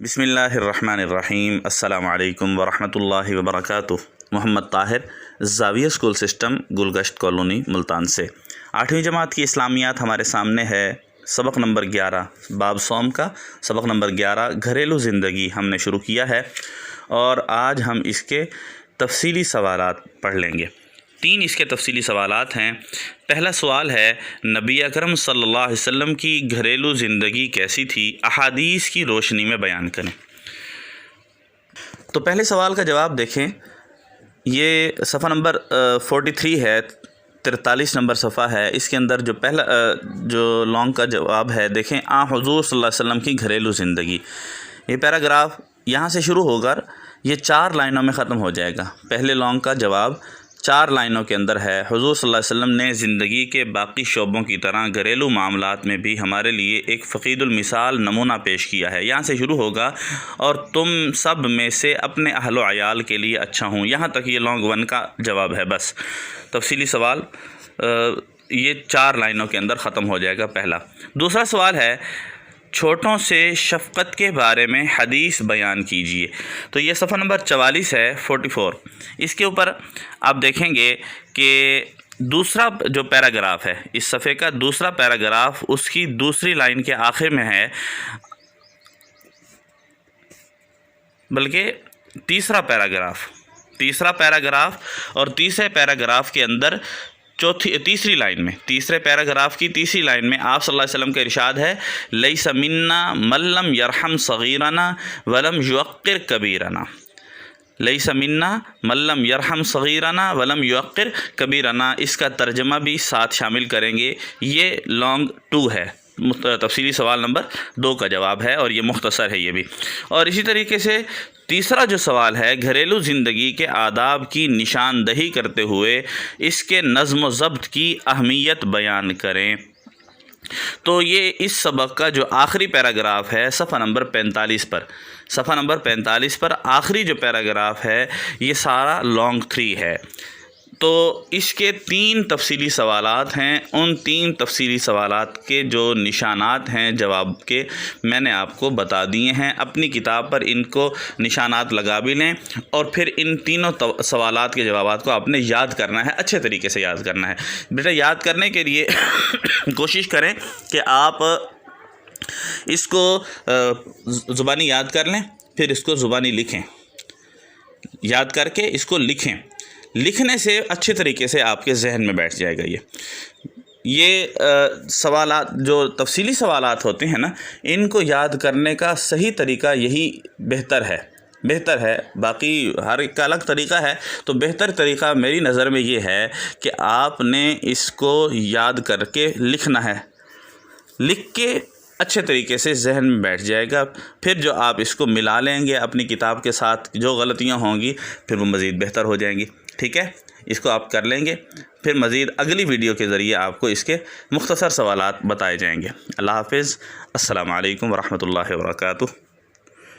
بسم اللہ الرحمن الرحیم۔ السلام علیکم ورحمۃ اللہ وبرکاتہ۔ محمد طاہر، زاویہ school system, Gulgasht colony, Multan سے 8ویں جماعت کی اسلامیات ہمارے سامنے ہے۔ سبق نمبر 11 باب صوم کا سبق نمبر 11 گھریلو زندگی ہم نے شروع کیا ہے، اور آج ہم اس کے تفصیلی سوالات پڑھ لیں گے۔ 3 اس کے تفصیلی سوالات ہیں۔ پہلا سوال ہے، نبی اکرم صلی اللہ علیہ وسلم کی گھریلو زندگی کیسی تھی؟ احادیث کی روشنی میں بیان کریں۔ تو پہلے سوال کا جواب دیکھیں، یہ صفحہ نمبر 43 ہے، 43 نمبر صفحہ ہے۔ اس کے اندر جو لانگ کا جواب ہے، دیکھیں، حضور صلی اللہ علیہ وسلم کی گھریلو زندگی۔ یہ پیراگراف یہاں سے شروع ہو کر یہ 4 لائنوں میں ختم ہو جائے گا۔ پہلے لانگ کا جواب 4 لائنوں کے اندر ہے۔ حضور صلی اللہ علیہ وسلم نے زندگی کے باقی شعبوں کی طرح گھریلو معاملات میں بھی ہمارے لیے ایک فقید المثال نمونہ پیش کیا ہے۔ یہاں سے شروع ہوگا، اور تم سب میں سے اپنے اہل و عیال کے لیے اچھا ہوں۔ یہاں تک یہ لانگ 1 کا جواب ہے۔ بس تفصیلی سوال یہ 4 لائنوں کے اندر ختم ہو جائے گا پہلا۔ دوسرا سوال ہے، چھوٹوں سے شفقت کے بارے میں حدیث بیان کیجیے۔ تو یہ صفحہ نمبر 44 ہے، 44۔ اس کے اوپر آپ دیکھیں گے کہ دوسرا جو پیراگراف ہے، اس صفحے کا دوسرا پیراگراف اس کی دوسری لائن کے آخر میں ہے، بلکہ تیسرا پیراگراف اور تیسرے پیراگراف کے اندر تیسری لائن میں، تیسرے پیراگراف کی تیسری لائن میں آپ صلی اللہ علیہ وسلم کا ارشاد ہے، لیس منا من لم یرحم صغیرنا ولم یوقر کبیرنا۔ لیس منا من لم یرحم صغیرنا ولم یوقر کبیرنا، اس کا ترجمہ بھی ساتھ شامل کریں گے۔ یہ لانگ 2 ہے، تفصیلی سوال نمبر 2 کا جواب ہے، اور یہ مختصر ہے یہ بھی۔ اور اسی طریقے سے تیسرا جو سوال ہے، گھریلو زندگی کے آداب کی نشاندہی کرتے ہوئے اس کے نظم و ضبط کی اہمیت بیان کریں۔ تو یہ اس سبق کا جو آخری پیراگراف ہے، صفحہ نمبر 45 پر آخری جو پیراگراف ہے، یہ سارا لانگ 3 ہے۔ تو اس کے 3 تفصیلی سوالات ہیں۔ ان 3 تفصیلی سوالات کے جو نشانات ہیں جواب کے، میں نے آپ کو بتا دیے ہیں۔ اپنی کتاب پر ان کو نشانات لگا بھی لیں، اور پھر ان تینوں سوالات کے جوابات کو آپ نے یاد کرنا ہے، اچھے طریقے سے یاد کرنا ہے۔ بیٹا یاد کرنے کے لیے کوشش کریں کہ آپ اس کو زبانی یاد کر لیں، پھر اس کو زبانی لکھیں، یاد کر کے اس کو لکھیں۔ لکھنے سے اچھے طریقے سے آپ کے ذہن میں بیٹھ جائے گا۔ یہ سوالات جو تفصیلی سوالات ہوتے ہیں نا، ان کو یاد کرنے کا صحیح طریقہ یہی بہتر ہے۔ باقی ہر ایک کا الگ طریقہ ہے، تو بہتر طریقہ میری نظر میں یہ ہے کہ آپ نے اس کو یاد کر کے لکھنا ہے۔ لکھ کے اچھے طریقے سے ذہن میں بیٹھ جائے گا۔ پھر جو آپ اس کو ملا لیں گے اپنی کتاب کے ساتھ، جو غلطیاں ہوں گی پھر وہ مزید بہتر ہو جائیں گی۔ ٹھیک ہے، اس کو آپ کر لیں گے، پھر مزید اگلی ویڈیو کے ذریعے آپ کو اس کے مختصر سوالات بتائے جائیں گے۔ اللہ حافظ۔ السلام علیکم ورحمۃ اللہ وبرکاتہ۔